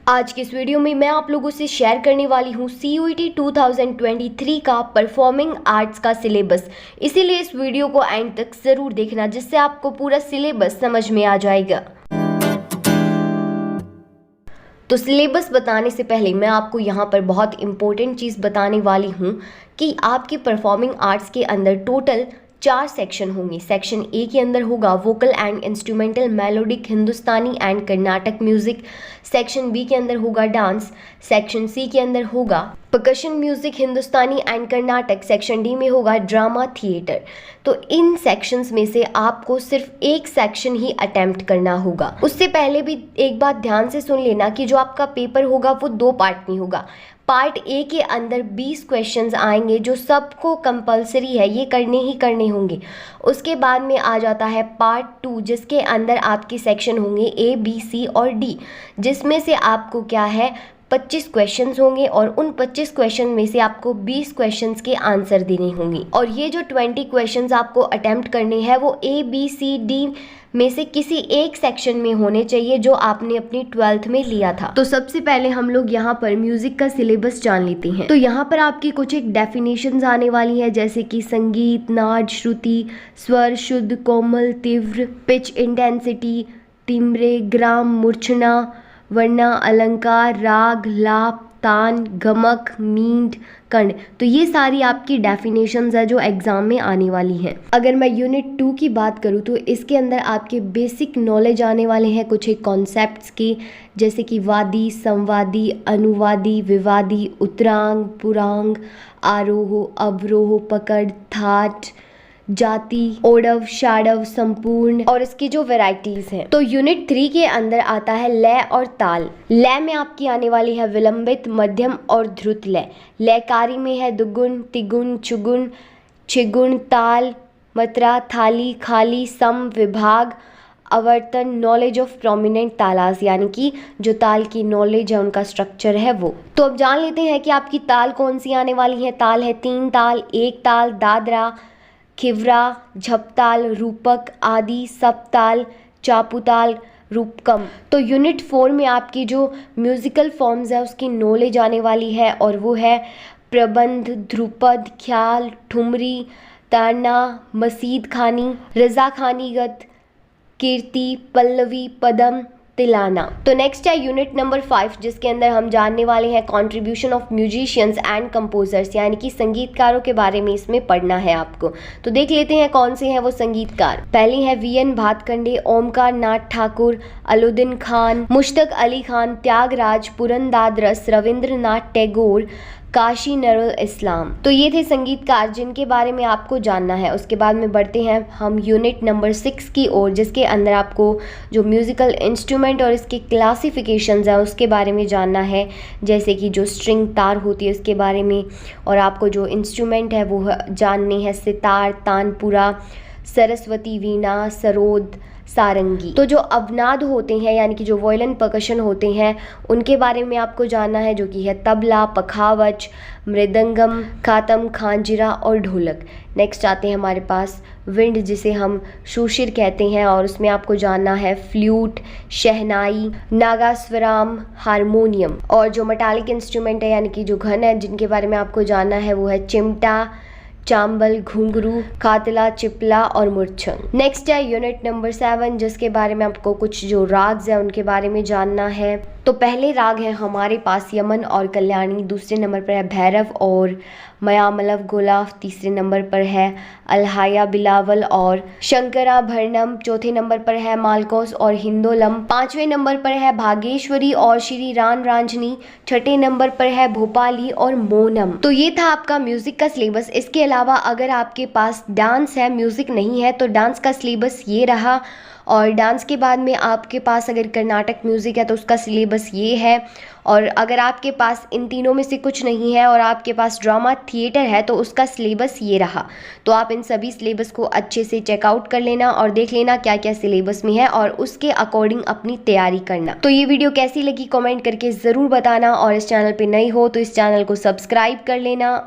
आज के इस वीडियो में मैं आप लोगों से शेयर करने वाली हूँ CUET 2023 का परफॉर्मिंग आर्ट्स का सिलेबस। इसीलिए इस वीडियो को एंड तक ज़रूर देखना, जिससे आपको पूरा सिलेबस समझ में आ जाएगा। तो सिलेबस बताने से पहले मैं आपको यहाँ पर बहुत इंपॉर्टेंट चीज़ बताने वाली हूँ कि आपके परफॉर्मिंग आर्ट्स के अंदर टोटल 4 सेक्शन होंगे। सेक्शन ए के अंदर होगा vocal and instrumental, melodic, Hindustani and Carnatic music. Section B के अंदर होगा डांस। सेक्शन सी के अंदर होगा percussion music, Hindustani and Carnatic. Section D में होगा ड्रामा थिएटर। तो इन सेक्शंस में से आपको सिर्फ एक सेक्शन ही अटेम्प्ट करना होगा। उससे पहले भी एक बात ध्यान से सुन लेना कि जो आपका पेपर होगा वो 2 पार्ट में होगा। पार्ट ए के अंदर 20 क्वेश्चंस आएंगे जो सबको कंपलसरी है, ये करने ही करने होंगे। उसके बाद में आ जाता है पार्ट 2, जिसके अंदर आपके सेक्शन होंगे ए, बी, सी और डी, जिसमें से आपको क्या है 25 क्वेश्चंस होंगे और उन 25 क्वेश्चन में से आपको 20 क्वेश्चंस के आंसर देने होंगे। और ये जो 20 क्वेश्चंस आपको अटेम्प्ट करने हैं वो ए, बी, सी, डी में से किसी एक सेक्शन में होने चाहिए जो आपने अपनी 12th में लिया था। तो सबसे पहले हम लोग यहाँ पर म्यूजिक का सिलेबस जान लेते हैं। तो यहाँ पर आपकी कुछ एक डेफिनेशंस आने वाली है, जैसे कि संगीत, नाद, श्रुति, स्वर, शुद्ध, कोमल, तीव्र, पिच, इंटेंसिटी, तिम्रे, ग्राम, मूर्छना, वर्णा, अलंकार, राग, लाप, तान, गमक, मींड, कर्ण। तो ये सारी आपकी डेफिनेशंस है जो एग्जाम में आने वाली हैं। अगर मैं यूनिट 2 की बात करूँ तो इसके अंदर आपके बेसिक नॉलेज आने वाले हैं कुछ एक कॉन्सेप्ट्स के, जैसे कि वादी, संवादी, अनुवादी, विवादी, उत्तरांग, पुरांग, आरोह, अवरोह, पकड़, थाट, जाति, ओडव, शाडव, संपूर्ण और इसकी जो वैरायटीज हैं। तो यूनिट 3 के अंदर आता है लय और ताल। लय में आपकी आने वाली है विलंबित, मध्यम और ध्रुत लय। लयकारी में है दुगुण, तिगुण, चुगुण, छिगुण, ताल, मात्रा, थाली, खाली, सम, विभाग, आवर्तन, नॉलेज ऑफ प्रोमिनेंट तालास, यानी कि जो ताल की नॉलेज है उनका स्ट्रक्चर है वो। तो अब जान लेते हैं कि आपकी ताल कौन सी आने वाली है। ताल है 3 ताल, 1 ताल, दादरा, खिवरा, झपताल, रूपक, आदि, सप्ताल, चापुताल, रूपकम। तो यूनिट 4 में आपकी जो म्यूजिकल फॉर्म्स है उसकी नॉलेज आने वाली है और वो है प्रबंध, ध्रुपद, ख्याल, ठुमरी, ताना, मसीद खानी, रजा खानीगत, कीर्ति, पल्लवी, पदम, तिलाना। तो नेक्स्ट है यूनिट नंबर 5, जिसके अंदर हम जानने वाले हैं contribution of musicians and composers, यानी कि संगीतकारों के बारे में इसमें पढ़ना है आपको। तो देख लेते हैं कौन से हैं वो संगीतकार। पहले है VN भातखंडे, ओमकार नाथ ठाकुर, अलाउद्दीन खान, मुश्तक अली खान, त्यागराज, पुरंदारदास, रविंद्रनाथ टैगोर, काशी नरुल इस्लाम। तो ये थे संगीतकार जिनके बारे में आपको जानना है। उसके बाद में बढ़ते हैं हम यूनिट नंबर 6 की ओर, जिसके अंदर आपको जो म्यूजिकल इंस्ट्रूमेंट और इसके क्लासिफिकेशंस है उसके बारे में जानना है, जैसे कि जो स्ट्रिंग तार होती है उसके बारे में, और आपको जो इंस्ट्रूमेंट है वो जानने हैं सितार, तानपुरा, सरस्वती, वीणा, सरोद, सारंगी। तो जो अवनाद होते हैं यानी कि जो वॉयलिन परकशन होते हैं उनके बारे में आपको जानना है, जो कि है तबला, पखावज, मृदंगम, खातम, खांजिरा और ढोलक। नेक्स्ट आते हैं हमारे पास विंड, जिसे हम शूशिर कहते हैं, और उसमें आपको जानना है फ्लूट, शहनाई, नागास्वराम, हारमोनियम। और जो मेटालिक इंस्ट्रूमेंट है यानी कि जो घन है जिनके बारे में आपको जानना है वो है चिमटा, चांबल, घुंघरू, कातला, चिपला और मुरछंग। नेक्स्ट है यूनिट नंबर 7, जिसके बारे में आपको कुछ जो राग्स हैं उनके बारे में जानना है। तो पहले राग है हमारे पास यमन और कल्याणी, दूसरे नंबर पर है भैरव और मयामलव गोलाफ, तीसरे नंबर पर है अलहाया बिलावल और शंकराभरणम, चौथे नंबर पर है मालकोस और हिंदोलम, पांचवें नंबर पर है भागेश्वरी और श्री रान रांझनी, छठे नंबर पर है भोपाली और मोनम। तो ये था आपका म्यूजिक का सिलेबस। इसके अलावा अगर आपके पास डांस है, म्यूजिक नहीं है, तो डांस का सिलेबस ये रहा। और डांस के बाद में आपके पास अगर कर्नाटक म्यूज़िक है तो उसका सिलेबस ये है। और अगर आपके पास इन तीनों में से कुछ नहीं है और आपके पास ड्रामा थिएटर है तो उसका सिलेबस ये रहा। तो आप इन सभी सिलेबस को अच्छे से चेकआउट कर लेना और देख लेना क्या क्या सिलेबस में है और उसके अकॉर्डिंग अपनी तैयारी करना। तो ये वीडियो कैसी लगी कमेंट करके ज़रूर बताना, और इस चैनल पे नई हो तो इस चैनल को सब्सक्राइब कर लेना।